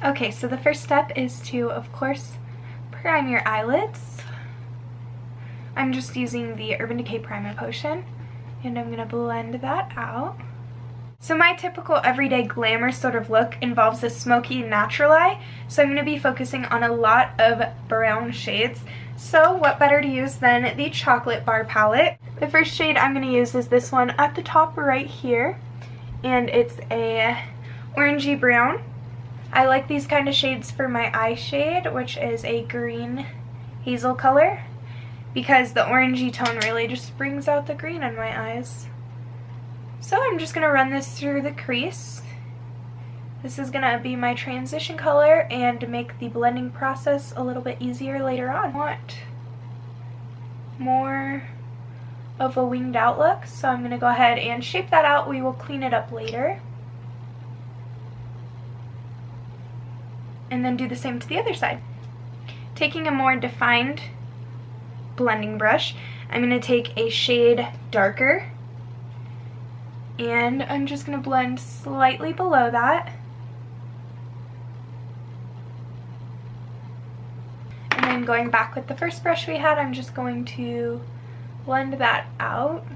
Okay, so the first step is to, of course, prime your eyelids. I'm just using the Urban Decay Primer Potion, and I'm going to blend that out. So my typical everyday glamour sort of look involves a smoky natural eye, so I'm going to be focusing on a lot of brown shades. So what better to use than the Chocolate Bar palette. The first shade I'm going to use is this one at the top right here, and it's a orangey brown. I like these kind of shades for my eye shade, which is a green hazel color, because the orangey tone really just brings out the green in my eyes. So I'm just going to run this through the crease. This is going to be my transition color and make the blending process a little bit easier later on. I want more of a winged out look, so I'm going to go ahead and shape that out. We will clean it up later. And then do the same to the other side. Taking a more defined blending brush, I'm going to take a shade darker, and I'm just going to blend slightly below that. And then going back with the first brush we had, I'm just going to blend that out.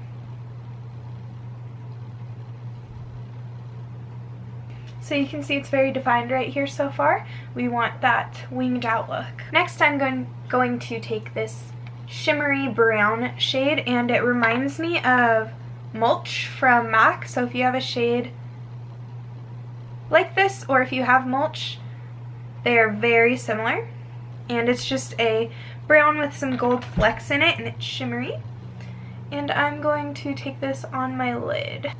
So you can see it's very defined right here so far. We want that winged out look. Next I'm going to take this shimmery brown shade, and it reminds me of Mulch from MAC. So if you have a shade like this, or if you have Mulch, they are very similar. And it's just a brown with some gold flecks in it, and it's shimmery. And I'm going to take this on my lid.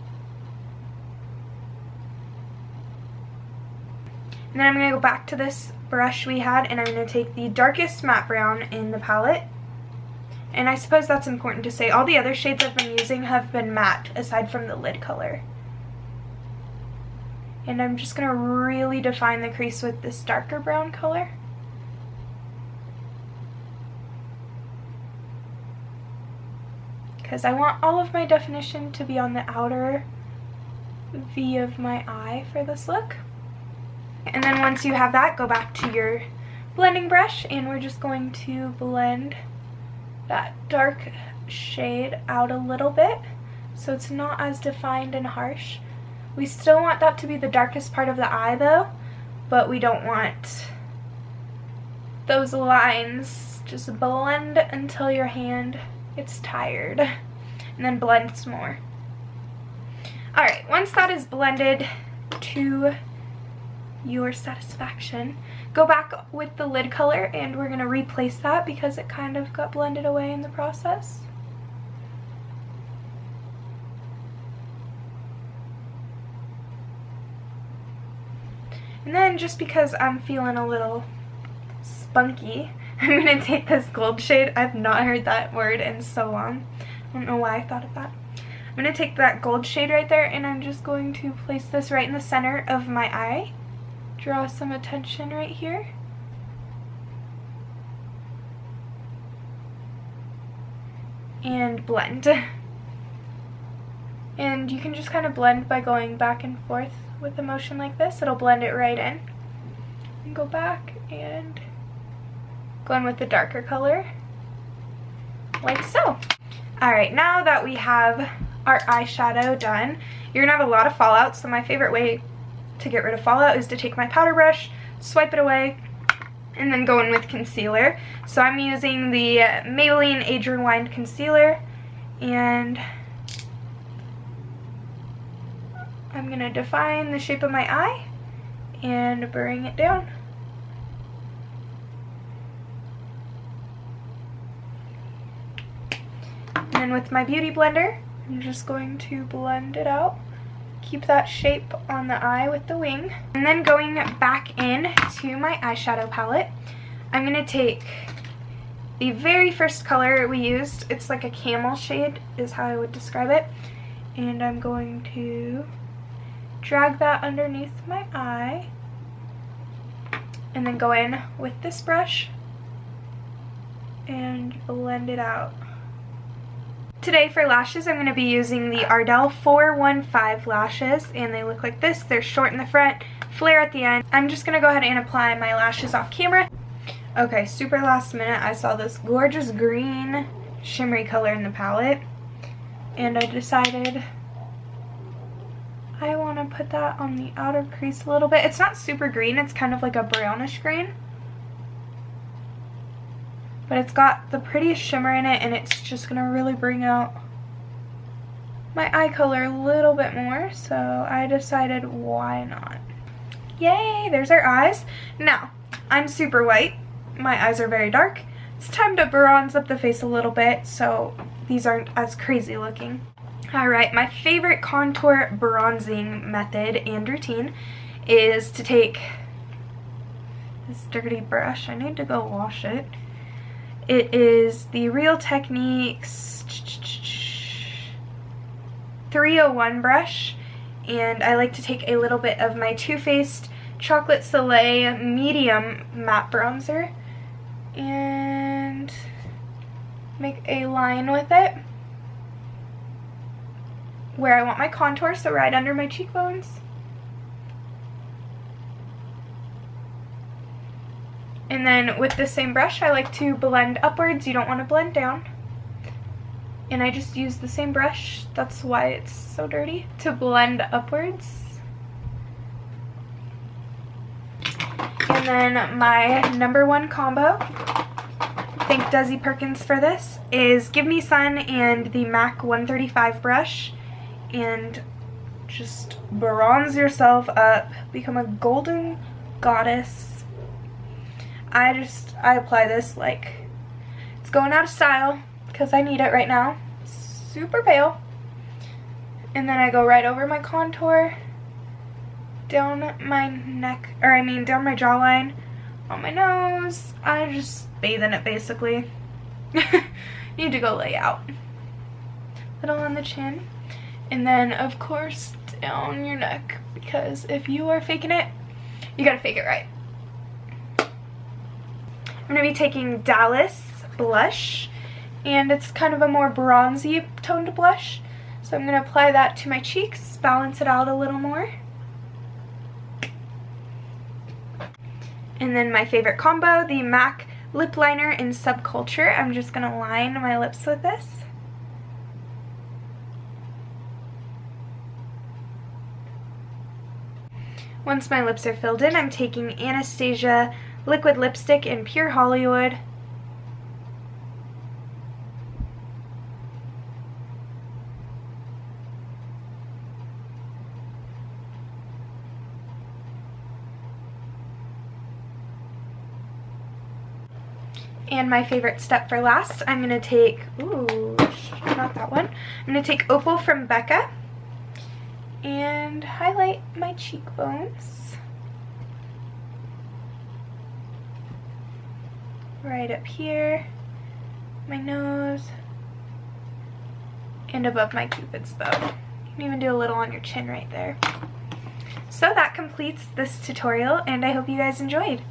And then I'm going to go back to this brush we had, and I'm going to take the darkest matte brown in the palette. And I suppose that's important to say. All the other shades I've been using have been matte, aside from the lid color. And I'm just going to really define the crease with this darker brown color. Because I want all of my definition to be on the outer V of my eye for this look. And then once you have that, go back to your blending brush, and we're just going to blend that dark shade out a little bit so it's not as defined and harsh. We still want that to be the darkest part of the eye though, but we don't want those lines. Just blend until your hand gets tired, and then blend some more. Alright, once that is blended to your satisfaction, go back with the lid color, and we're going to replace that because it kind of got blended away in the process. And then, just because I'm feeling a little spunky, I'm going to take this gold shade. I've not heard that word in so long. I don't know why I thought of that. I'm going to take that gold shade right there, and I'm just going to place this right in the center of my eye. Draw some attention right here. And blend. And you can just kind of blend by going back and forth with a motion like this. It'll blend it right in. And go back and go in with the darker color, like so. Alright, now that we have our eyeshadow done, you're going to have a lot of fallout, so my favorite way to get rid of fallout is to take my powder brush, swipe it away, and then go in with concealer. So I'm using the Maybelline Age Rewind Concealer, and I'm going to define the shape of my eye and bring it down. And then with my Beauty Blender, I'm just going to blend it out. Keep that shape on the eye with the wing. And then going back in to my eyeshadow palette, I'm going to take the very first color we used. It's like a camel shade is how I would describe it. And I'm going to drag that underneath my eye. And then go in with this brush and blend it out. Today for lashes, I'm going to be using the Ardell 415 lashes, and they look like this. They're short in the front, flare at the end. I'm just going to go ahead and apply my lashes off camera. Okay, super last minute, I saw this gorgeous green shimmery color in the palette, and I decided I want to put that on the outer crease a little bit. It's not super green, it's kind of like a brownish green. But it's got the prettiest shimmer in it, and it's just going to really bring out my eye color a little bit more. So I decided, why not? Yay, there's our eyes. Now, I'm super white. My eyes are very dark. It's time to bronze up the face a little bit so these aren't as crazy looking. Alright, my favorite contour bronzing method and routine is to take this dirty brush. I need to go wash it. It is the Real Techniques 301 brush, and I like to take a little bit of my Too Faced Chocolate Soleil medium matte bronzer and make a line with it where I want my contour, so right under my cheekbones. And then with the same brush, I like to blend upwards. You don't want to blend down. And I just use the same brush, that's why it's so dirty, to blend upwards. And then my number one combo, thank Desi Perkins for this, is Give Me Sun and the MAC 135 brush. And just bronze yourself up, become a golden goddess. I apply this like it's going out of style because I need it right now. Super pale. And then I go right over my contour, down my neck, or I mean down my jawline, on my nose. I just bathe in it basically. Need to go lay out. Little on the chin. And then of course down your neck, because if you are faking it, you gotta fake it right. I'm going to be taking Dallas blush, and it's kind of a more bronzy toned blush. So I'm going to apply that to my cheeks, balance it out a little more. And then my favorite combo, the MAC lip liner in Subculture. I'm just going to line my lips with this. Once my lips are filled in, I'm taking Anastasia liquid lipstick in Pure Hollywood. And my favorite step for last, I'm going to take, ooh, not that one. I'm going to take Opal from Becca and highlight my cheekbones. Right up here, my nose, and above my cupid's bow. You can even do a little on your chin right there. So that completes this tutorial, and I hope you guys enjoyed.